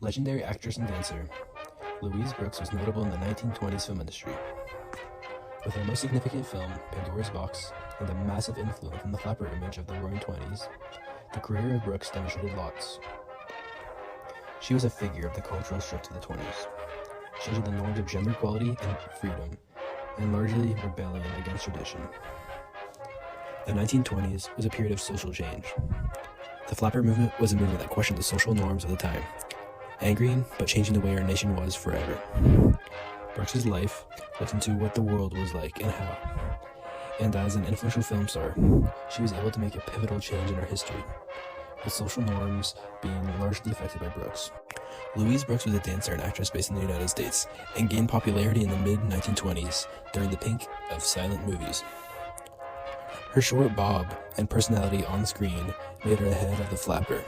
Legendary actress and dancer, Louise Brooks was notable in the 1920s film industry. With her most significant film, Pandora's Box, and the massive influence from the flapper image of the Roaring Twenties, the career of Brooks demonstrated lots. She was a figure of the cultural shift of the 20s, changing the norms of gender equality and freedom, and largely rebelling against tradition. The 1920s was a period of social change. The flapper movement was a movement that questioned the social norms of the time, angering but changing the way our nation was forever. Brooks' life looked into what the world was like and how. And as an influential film star, she was able to make a pivotal change in our history, with social norms being largely affected by Brooks. Louise Brooks was a dancer and actress based in the United States and gained popularity in the mid-1920s during the peak of silent movies. Her short bob and personality on screen made her ahead of the flapper,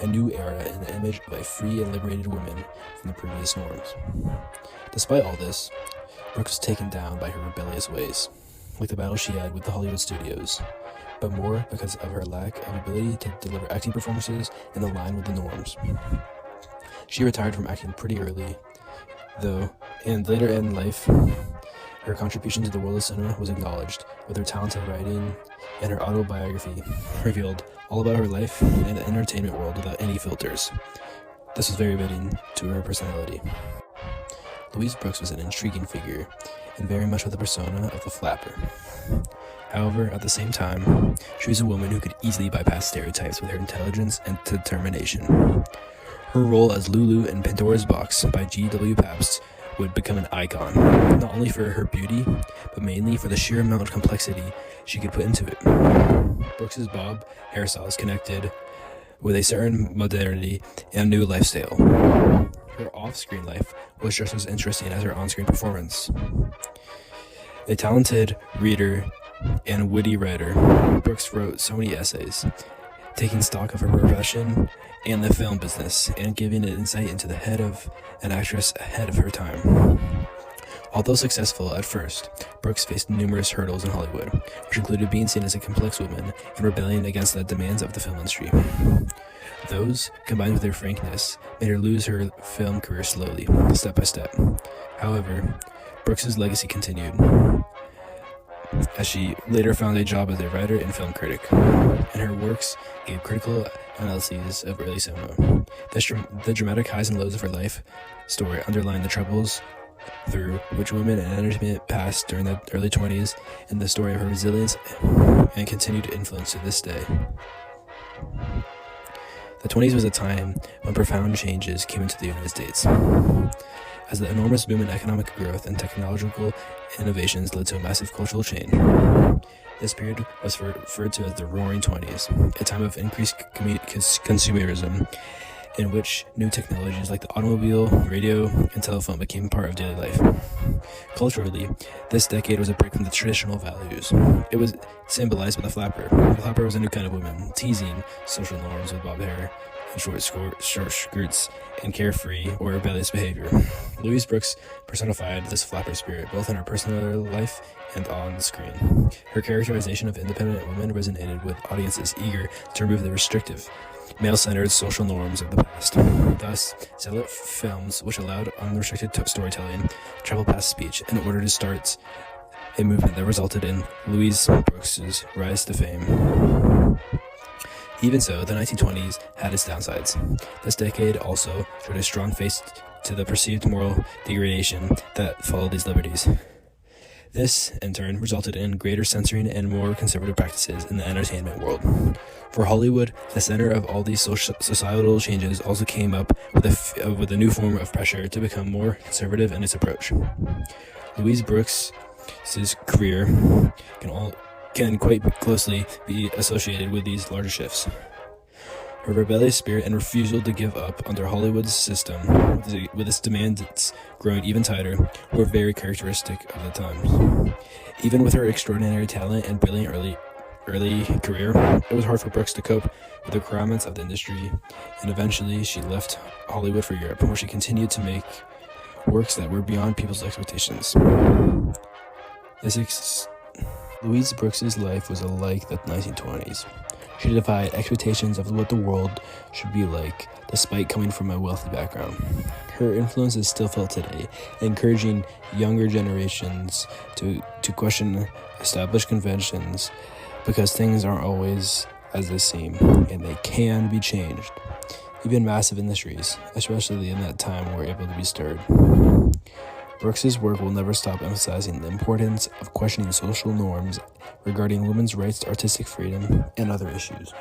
a new era in the image of a free and liberated woman from the previous norms. Despite all this, Brooks was taken down by her rebellious ways, like the battle she had with the Hollywood studios, but more because of her lack of ability to deliver acting performances in line with the norms. She retired from acting pretty early, though, and later in life, her contribution to the world of cinema was acknowledged, with her talented writing and her autobiography revealed all about her life in the entertainment world without any filters. This was very fitting to her personality. Louise Brooks was an intriguing figure, and very much with the persona of the flapper. However, at the same time, she was a woman who could easily bypass stereotypes with her intelligence and determination. Her role as Lulu in Pandora's Box by G.W. Pabst would become an icon, not only for her beauty, but mainly for the sheer amount of complexity she could put into it. Brooks's bob hairstyles connected with a certain modernity and new lifestyle. Her off-screen life was just as interesting as her on-screen performance. A talented reader and witty writer, Brooks wrote so many essays, taking stock of her profession and the film business, and giving an insight into the head of an actress ahead of her time. Although successful at first, Brooks faced numerous hurdles in Hollywood, which included being seen as a complex woman and rebelling against the demands of the film industry. Those, combined with her frankness, made her lose her film career slowly, step by step. However, Brooks' legacy continued, as she later found a job as a writer and film critic, and her works gave critical analyses of early cinema. The dramatic highs and lows of her life story underline the troubles through which women in entertainment passed during the early 20s, and the story of her resilience and continued influence to this day. The 20s was a time when profound changes came into the United States, as the enormous boom in economic growth and technological innovations led to a massive cultural change. This period was referred to as the Roaring Twenties, a time of increased consumerism, in which new technologies like the automobile, radio, and telephone became part of daily life. Culturally, this decade was a break from the traditional values. It was symbolized by the flapper. The flapper was a new kind of woman, teasing social norms with bob hair and short skirts and carefree or rebellious behavior. Louise Brooks personified this flapper spirit both in her personal life and on screen. Her characterization of independent women resonated with audiences eager to remove the restrictive, male-centered social norms of the past. Thus, silent films, which allowed unrestricted storytelling, traveled past speech in order to start a movement that resulted in Louise Brooks' rise to fame. Even so, the 1920s had its downsides. This decade also showed a strong face to the perceived moral degradation that followed these liberties. This, in turn, resulted in greater censoring and more conservative practices in the entertainment world. For Hollywood, the center of all these societal changes also came up with a new form of pressure to become more conservative in its approach. Louise Brooks' career can quite closely be associated with these larger shifts. Her rebellious spirit and refusal to give up under Hollywood's system, with its demands growing even tighter, were very characteristic of the times. Even with her extraordinary talent and brilliant early career, it was hard for Brooks to cope with the requirements of the industry, and eventually she left Hollywood for Europe, where she continued to make works that were beyond people's expectations. Louise Brooks' life was like the 1920s. She defied expectations of what the world should be like, despite coming from a wealthy background. Her influence is still felt today, encouraging younger generations to question established conventions because things aren't always as they seem, and they can be changed. Even massive industries, especially in that time, were able to be stirred. Brooks's work will never stop emphasizing the importance of questioning social norms regarding women's rights to artistic freedom and other issues.